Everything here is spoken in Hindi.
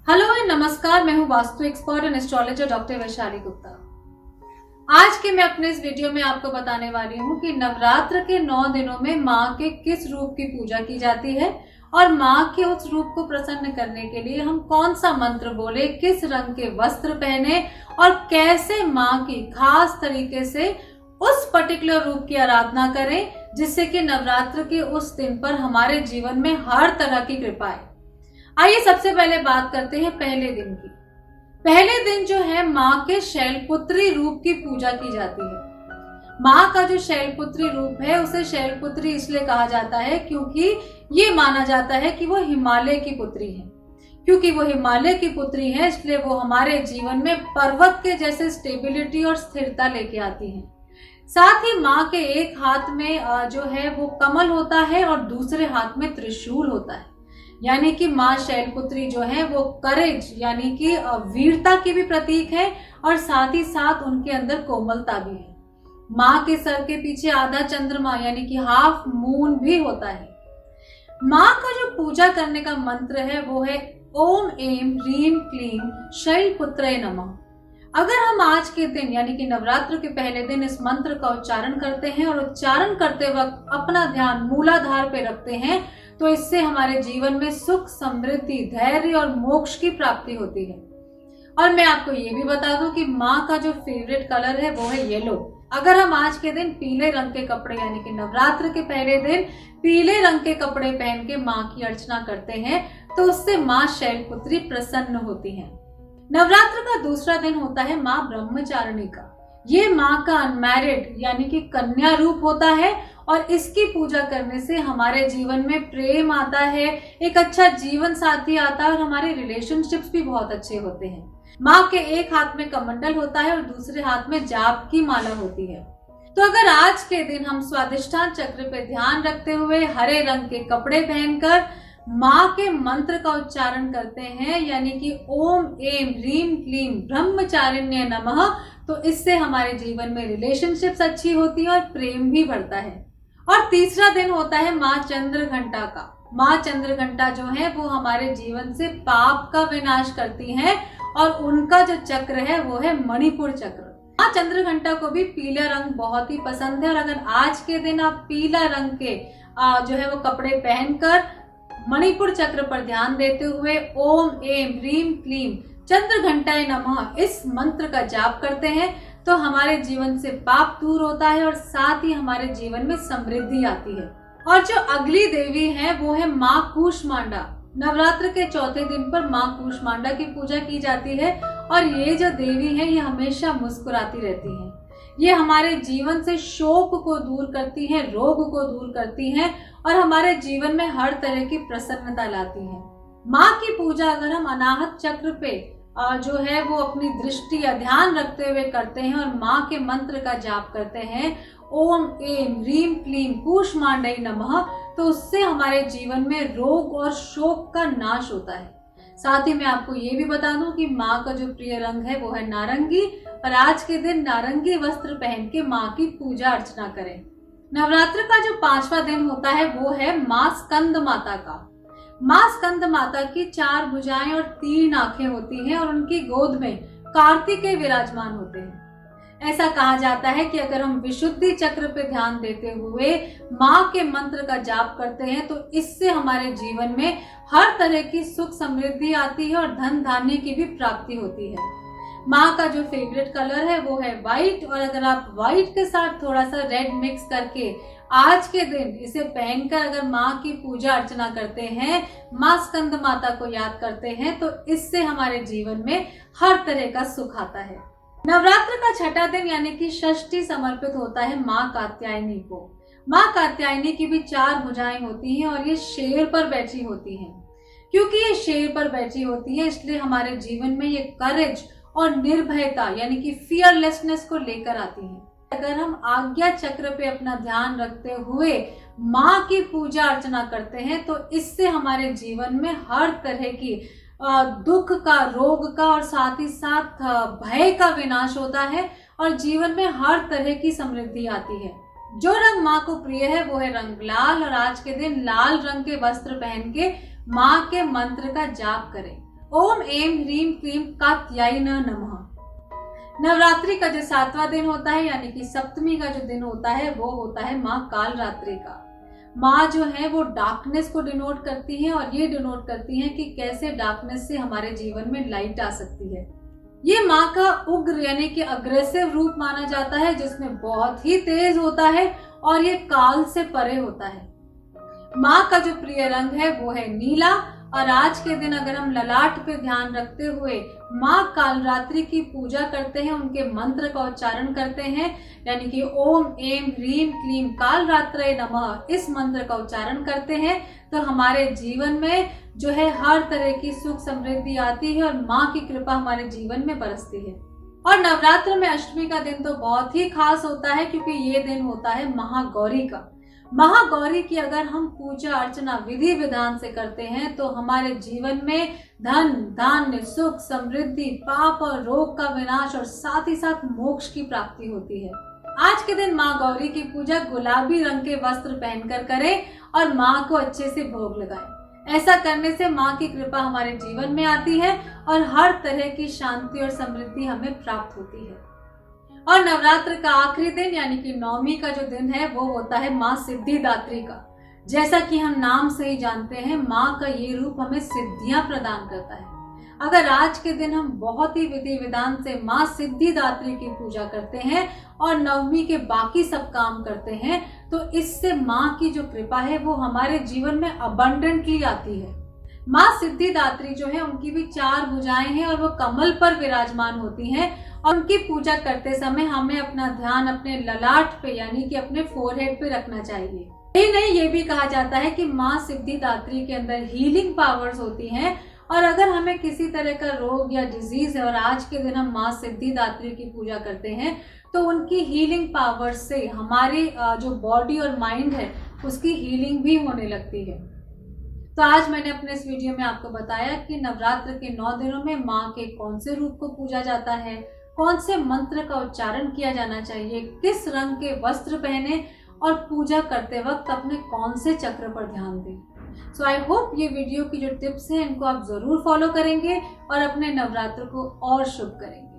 हेलो एंड नमस्कार, मैं हूँ vastu expert and astrologer doctor Vaishali Gupta. आज के मैं अपने इस वीडियो में आपको बताने वाली हूँ कि नवरात्र के 9 दिनों में माँ के किस रूप की पूजा की जाती है और माँ के उस रूप को प्रसन्न करने के लिए हम कौन सा मंत्र बोले, किस रंग के वस्त्र पहने और कैसे माँ की खास तरीके से उस पर्टिकुलर रूप की आराधना करें जिससे कि नवरात्र के उस दिन पर हमारे जीवन में हर तरह की कृपा आए। आइए सबसे पहले बात करते हैं पहले दिन की। पहले दिन जो है माँ के शैलपुत्री रूप की पूजा की जाती है। माँ का जो शैलपुत्री रूप है उसे शैलपुत्री इसलिए कहा जाता है क्योंकि ये माना जाता है कि वो हिमालय की पुत्री है। क्योंकि वो हिमालय की पुत्री है इसलिए वो हमारे जीवन में पर्वत के जैसे स्टेबिलिटी और स्थिरता लेके आती है। साथ ही माँ के एक हाथ में जो है वो कमल होता है और दूसरे हाथ में त्रिशूल होता है। यानी कि माँ शैलपुत्री जो है वो करेज यानी कि वीरता की भी प्रतीक है और साथ ही साथ उनके अंदर कोमलता भी है। माँ के सर के पीछे आधा चंद्रमा यानी कि हाफ मून भी होता है। माँ का जो पूजा करने का मंत्र है वो है ओम ऐं ह्रीं क्लीं शैलपुत्रे नमः। अगर हम आज के दिन यानी कि नवरात्र के पहले दिन इस मंत्र का उच्चारण करते हैं और उच्चारण करते वक्त अपना ध्यान मूलाधार पे रखते हैं तो इससे हमारे जीवन में सुख, समृद्धि, धैर्य और मोक्ष की प्राप्ति होती है। और मैं आपको ये भी बता दूं कि माँ का जो फेवरेट कलर है वो है येलो। अगर हम आज के दिन पीले रंग के कपड़े यानी कि नवरात्र के पहले दिन पीले रंग के कपड़े पहन के माँ की अर्चना करते हैं तो उससे माँ शैलपुत्री प्रसन्न होती है। नवरात्र का दूसरा दिन होता है माँ ब्रह्मचारिणी का। ये माँ का अनमैरिड यानी कि कन्या रूप होता है और इसकी पूजा करने से हमारे जीवन में प्रेम आता है, एक अच्छा जीवन साथी आता है और हमारे रिलेशनशिप्स भी बहुत अच्छे होते हैं। माँ के एक हाथ में कमंडल होता है और दूसरे हाथ में जाप की माला होती है। तो अगर आज के दिन हम स्वादिष्ठान चक्र पे ध्यान रखते हुए हरे रंग के कपड़े पहनकर माँ के मंत्र का उच्चारण करते हैं यानी कि ओम ऐं ह्रीं क्लीं ब्रह्मचारिण्ये नमः, तो इससे हमारे जीवन में रिलेशनशिप्स अच्छी होती है और प्रेम भी बढ़ता है। और तीसरा दिन होता है माँ चंद्रघंटा का। माँ चंद्रघंटा जो है वो हमारे जीवन से पाप का विनाश करती हैं और उनका जो चक्र है वो है मणिपुर चक्र। माँ चंद्रघंटा को भी पीला रंग बहुत ही पसंद है और अगर आज के दिन आप पीला रंग के जो है वो कपड़े पहनकर मणिपुर चक्र पर ध्यान देते हुए ओम ऐं ह्रीं क्लीं चंद्रघंटाय नमः इस मंत्र का जाप करते हैं तो हमारे जीवन से पाप दूर होता है और साथ ही हमारे जीवन में समृद्धि आती है। और जो अगली देवी है वो है माँ कूष्मांडा। नवरात्र के चौथे दिन पर माँ कूष्मांडा की पूजा की जाती है और ये जो देवी है ये हमेशा मुस्कुराती रहती है। ये हमारे जीवन से शोक को दूर करती हैं, रोग को दूर करती हैं और हमारे जीवन में हर तरह की प्रसन्नता लाती हैं। माँ की पूजा अगर हम अनाहत चक्र पे जो है वो अपनी दृष्टि या ध्यान रखते हुए करते हैं और माँ के मंत्र का जाप करते हैं ओम ऐं ह्रीं क्लीं कूष्मांडाय नमः, तो उससे हमारे जीवन में रोग और शोक का नाश होता है। साथ ही मैं आपको ये भी बता दूं कि माँ का जो प्रिय रंग है वो है नारंगी और आज के दिन नारंगी वस्त्र पहन के माँ की पूजा अर्चना करें। नवरात्र का जो 5वां दिन होता है वो है माँ स्कंद माता का। माँ स्कंद माता की 4 भुजाएं और 3 आंखें होती हैं और उनकी गोद में कार्तिकेय विराजमान होते हैं। ऐसा कहा जाता है कि अगर हम विशुद्धि चक्र पे ध्यान देते हुए माँ के मंत्र का जाप करते हैं तो इससे हमारे जीवन में हर तरह की सुख समृद्धि आती है और धन धान्य की भी प्राप्ति होती है। माँ का जो फेवरेट कलर है वो है व्हाइट और अगर आप व्हाइट के साथ थोड़ा सा रेड मिक्स करके आज के दिन इसे पहनकर अगर माँ की पूजा अर्चना करते हैं, माँ स्कंद माता को याद करते हैं तो इससे हमारे जीवन में हर तरह का सुख आता है। नवरात्र का छठा दिन यानी कि षष्ठी समर्पित होता है माँ कात्यायनी को। माँ कात्यायनी की भी 4 भुजाएं होती हैं और ये शेर पर बैठी होती हैं। क्योंकि ये शेर पर बैठी होती है इसलिए हमारे जीवन में ये करेज और निर्भयता यानी कि फियरलेसनेस को लेकर आती है। अगर हम आज्ञा चक्र पे अपना ध्यान रखते हुए माँ की पूजा अर्चना करते हैं तो इससे हमारे जीवन में हर तरह की दुख का, रोग का और साथ ही साथ भय का विनाश होता है और जीवन में हर तरह की समृद्धि आती है। जो रंग माँ को प्रिय है वो है रंग लाल और आज के दिन लाल रंग के वस्त्र पहन के माँ के मंत्र का जाप करें। ओम एम ह्रीम क्लीम कात्यायी नमः। नवरात्रि का जो 7वां दिन होता है यानी कि सप्तमी का जो दिन होता है वो होता है माँ काल रात्रि का। माँ जो है वो डार्कनेस को डिनोट करती है और ये डिनोट करती है कि कैसे डार्कनेस से हमारे जीवन में लाइट आ सकती है। ये माँ का उग्र यानी कि अग्रेसिव रूप माना जाता है, जिसमें बहुत ही तेज होता है और ये काल से परे होता है। माँ का जो प्रिय रंग है वो है नीला। और आज के दिन अगर हम ललाट पे ध्यान रखते हुए माँ कालरात्रि की पूजा करते हैं, उनके मंत्र का उच्चारण करते हैं यानी कि ओम एम ह्रीम क्लीम कालरात्रे नमः, इस मंत्र का उच्चारण करते हैं तो हमारे जीवन में जो है हर तरह की सुख समृद्धि आती है और माँ की कृपा हमारे जीवन में बरसती है। और नवरात्र में अष्टमी का दिन तो बहुत ही खास होता है क्योंकि ये दिन होता है महागौरी का। महागौरी की अगर हम पूजा अर्चना विधि विधान से करते हैं तो हमारे जीवन में धन धान्य सुख समृद्धि पाप और रोग का विनाश और साथ ही साथ मोक्ष की प्राप्ति होती है। आज के दिन माँ गौरी की पूजा गुलाबी रंग के वस्त्र पहनकर करें और माँ को अच्छे से भोग लगाएं। ऐसा करने से माँ की कृपा हमारे जीवन में आती है और हर तरह की शांति और समृद्धि हमें प्राप्त होती है। और नवरात्र का आखिरी दिन यानी कि नवमी का जो दिन है वो होता है माँ सिद्धिदात्री का। जैसा कि हम नाम से ही जानते हैं, माँ का ये रूप हमें सिद्धियां प्रदान करता है। अगर आज के दिन हम बहुत ही विधि विधान से माँ सिद्धिदात्री की पूजा करते हैं और नवमी के बाकी सब काम करते हैं तो इससे माँ की जो कृपा है वो हमारे जीवन में अबंडेंटली आती है। माँ सिद्धिदात्री जो है उनकी भी 4 भुजाएं हैं और वो कमल पर विराजमान होती हैं और उनकी पूजा करते समय हमें अपना ध्यान अपने ललाट पे यानी कि अपने फोरहेड पे रखना चाहिए। यही नहीं, ये भी कहा जाता है कि माँ सिद्धिदात्री के अंदर हीलिंग पावर्स होती हैं और अगर हमें किसी तरह का रोग या डिजीज है और आज के दिन हम माँ सिद्धिदात्री की पूजा करते हैं तो उनकी हीलिंग पावर्स से हमारी जो बॉडी और माइंड है उसकी हीलिंग भी होने लगती है। तो आज मैंने अपने इस वीडियो में आपको बताया कि नवरात्र के 9 दिनों में माँ के कौन से रूप को पूजा जाता है, कौन से मंत्र का उच्चारण किया जाना चाहिए, किस रंग के वस्त्र पहने और पूजा करते वक्त अपने कौन से चक्र पर ध्यान दें। सो आई होप ये वीडियो की जो टिप्स हैं इनको आप जरूर फॉलो करेंगे और अपने नवरात्र को और शुभ करेंगे।